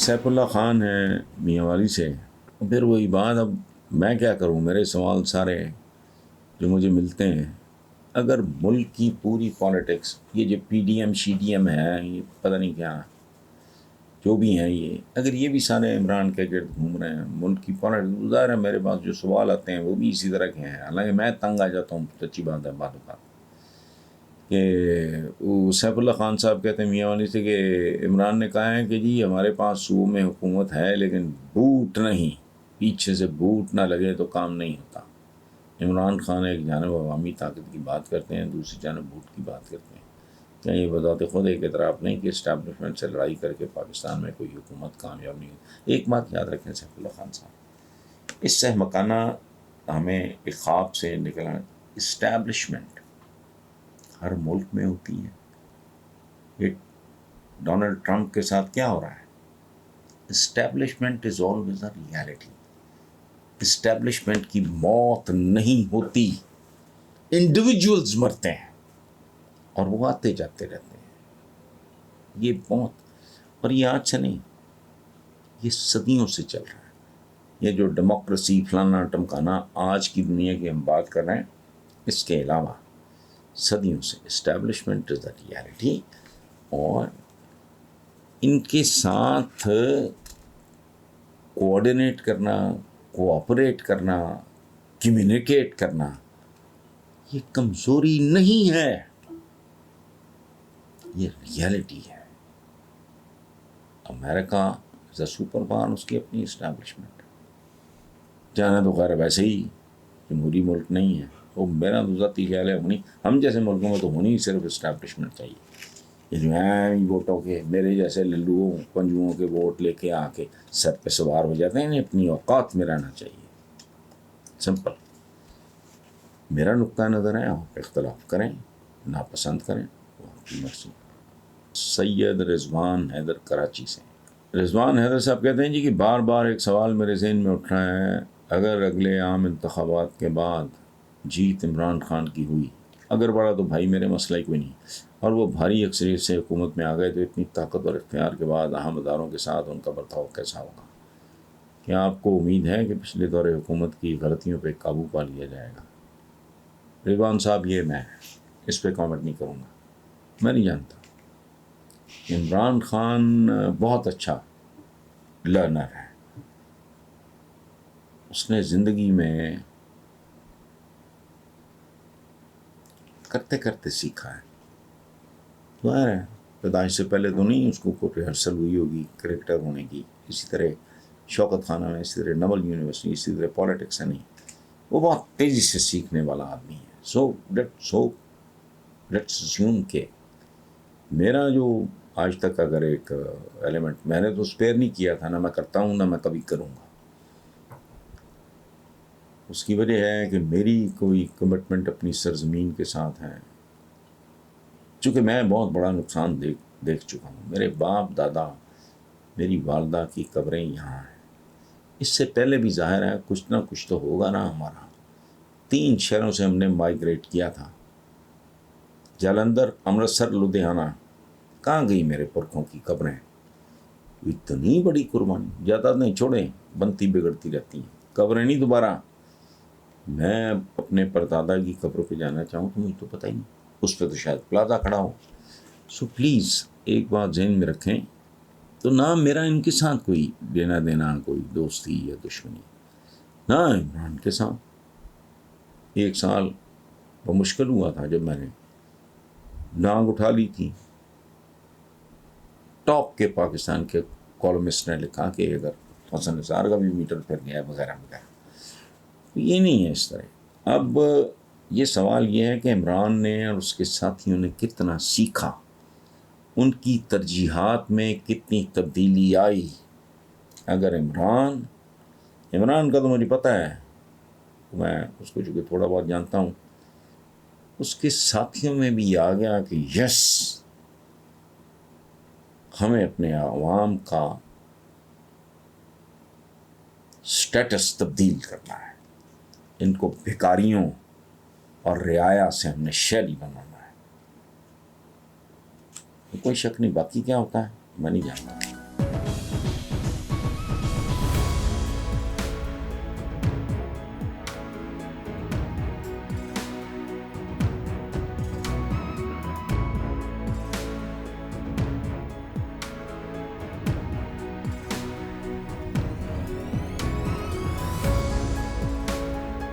سیف اللہ خان ہے میاں والی سے. پھر وہی بات، اب میں کیا کروں، میرے سوال سارے جو مجھے ملتے ہیں، اگر ملک کی پوری پالیٹکس، یہ جو پی ڈی ایم شی ڈی ایم ہے، یہ پتہ نہیں کیا جو بھی ہیں، یہ اگر یہ بھی سارے عمران کے گرد گھوم رہے ہیں، ملک کی پالیٹکس، ظاہر ہے میرے پاس جو سوال آتے ہیں وہ بھی اسی طرح کے ہیں. حالانکہ میں تنگ آ جاتا ہوں، سچی بات ہے بعد اوقات، کہ وہ سیف اللہ خان صاحب کہتے ہیں میاں والی سے کہ عمران نے کہا ہے کہ جی ہمارے پاس صوبوں میں حکومت ہے لیکن بوٹ نہیں، پیچھے سے بوٹ نہ لگے تو کام نہیں ہوتا. عمران خان ایک جانب عوامی طاقت کی بات کرتے ہیں، دوسری جانب بوٹ کی بات کرتے ہیں. کیا یہ بذات خود ایک اعتراف نہیں کہ اسٹیبلشمنٹ سے لڑائی کر کے پاکستان میں کوئی حکومت کامیاب نہیں ہوئی؟ ایک بات یاد رکھیں سیف اللہ خان صاحب، اس سے مکانہ ہمیں ایک خواب سے نکلنا. اسٹیبلشمنٹ ہر ملک میں ہوتی ہے. یہ ڈونلڈ ٹرمپ کے ساتھ کیا ہو رہا ہے؟ Establishment is always a reality. Establishment کی موت نہیں ہوتی، انڈیویجولز مرتے ہیں اور وہ آتے جاتے رہتے ہیں. یہ موت، اور یہ آج سے نہیں، یہ صدیوں سے چل رہا ہے. یہ جو ڈیموکریسی فلانا ٹمکانا آج کی دنیا کی ہم بات کر رہے ہیں، اس کے علاوہ صدیوں سے اسٹیبلشمنٹ از اے ریالٹی. اور ان کے ساتھ کوآرڈینیٹ کرنا، کوآپریٹ کرنا، کمیونیکیٹ کرنا، یہ کمزوری نہیں ہے، یہ ریالٹی ہے. امریکہ از اے سپر پاور، اس کی اپنی اسٹیبلشمنٹ. چاہنا تو خیر ویسے ہی جمہوری ملک نہیں ہے، وہ میرا تو ذاتی خیال ہے ہونی، ہم جیسے ملکوں میں تو ہونی صرف اسٹیبلشمنٹ چاہیے. یہ جو ہیں ووٹوں کے، میرے جیسے للوؤں پنجوؤں کے ووٹ لے کے آ کے سر پہ سوار ہو جاتے ہیں، اپنی اوقات میں رہنا چاہیے. سمپل. میرا نقطہ نظر ہے، آپ اختلاف کریں، ناپسند کریں، وہ آپ کی مرضی. سید رضوان حیدر کراچی سے. رضوان حیدر صاحب کہتے ہیں جی کہ بار بار ایک سوال میرے ذہن میں اٹھ رہا ہے، اگر اگلے عام انتخابات کے بعد جیت عمران خان کی ہوئی، اگر بڑا تو بھائی میرے مسئلہ ہی کوئی نہیں، اور وہ بھاری اکثریت سے حکومت میں آ گئے، تو اتنی طاقت اور اختیار کے بعد اہم اداروں کے ساتھ ان کا برتاؤ کیسا ہوگا؟ کیا آپ کو امید ہے کہ پچھلے دور حکومت کی غلطیوں پہ قابو پا لیا جائے گا؟ رضوان صاحب، یہ میں اس پہ کامنٹ نہیں کروں گا، میں نہیں جانتا. عمران خان بہت اچھا لرنر ہے، اس نے زندگی میں کرتے کرتے سیکھا ہے. ظاہر ہے پیدائش سے پہلے تو نہیں اس کو کوئی ریہرسل ہوئی ہوگی کریکٹر ہونے کی. اسی طرح شوکت خانہ میں، اسی طرح نول یونیورسٹی، اسی طرح پالیٹکس ہے نہیں، وہ بہت تیزی سے سیکھنے والا آدمی ہے. سو لیٹس اسیوم کہ میرا جو آج تک اگر ایک ایلیمنٹ میں نے تو اسپیئر نہیں کیا تھا، نہ میں کرتا ہوں، نہ میں کبھی کروں گا. اس کی وجہ ہے کہ میری کوئی کمٹمنٹ اپنی سرزمین کے ساتھ ہے. چونکہ میں بہت بڑا نقصان دیکھ چکا ہوں. میرے باپ دادا، میری والدہ کی قبریں یہاں ہیں. اس سے پہلے بھی ظاہر ہے کچھ نہ کچھ تو ہوگا نا. ہمارا 3 شہروں سے ہم نے مائیگریٹ کیا تھا، جالندھر، امرتسر، لدھیانہ. کہاں گئی میرے پرکھوں کی قبریں؟ اتنی بڑی قربانی، جائیداد نہیں چھوڑیں، بنتی بگڑتی رہتی ہیں، قبریں نہیں دوبارہ. میں اپنے پردادا کی قبر پہ جانا چاہوں تو مجھے تو پتہ ہی نہیں، اس پہ تو شاید پلازا کھڑا ہو. سو پلیز ایک بات ذہن میں رکھیں، تو نہ میرا ان کے ساتھ کوئی دینا دینا، کوئی دوستی یا دشمنی، نہ عمران کے ساتھ 1 سال بمشکل ہوا تھا جب میں نے ڈانگ اٹھا لی تھی. ٹاپ کے پاکستان کے کالمسٹ نے لکھا کہ اگر حسن نثار کا بھی میٹر پھر گیا وغیرہ وغیرہ. یہ نہیں ہے اس طرح. اب یہ سوال یہ ہے کہ عمران نے اور اس کے ساتھیوں نے کتنا سیکھا، ان کی ترجیحات میں کتنی تبدیلی آئی. اگر عمران کا تو مجھے پتہ ہے، میں اس کو چونکہ تھوڑا بہت جانتا ہوں، اس کے ساتھیوں میں بھی آ گیا کہ یس، ہمیں اپنے عوام کا سٹیٹس تبدیل کرنا ہے، ان کو بھکاریوں اور رعایا سے ہم نے شہری بنانا ہے. کوئی شک نہیں. باقی کیا ہوتا ہے میں نہیں جانتا.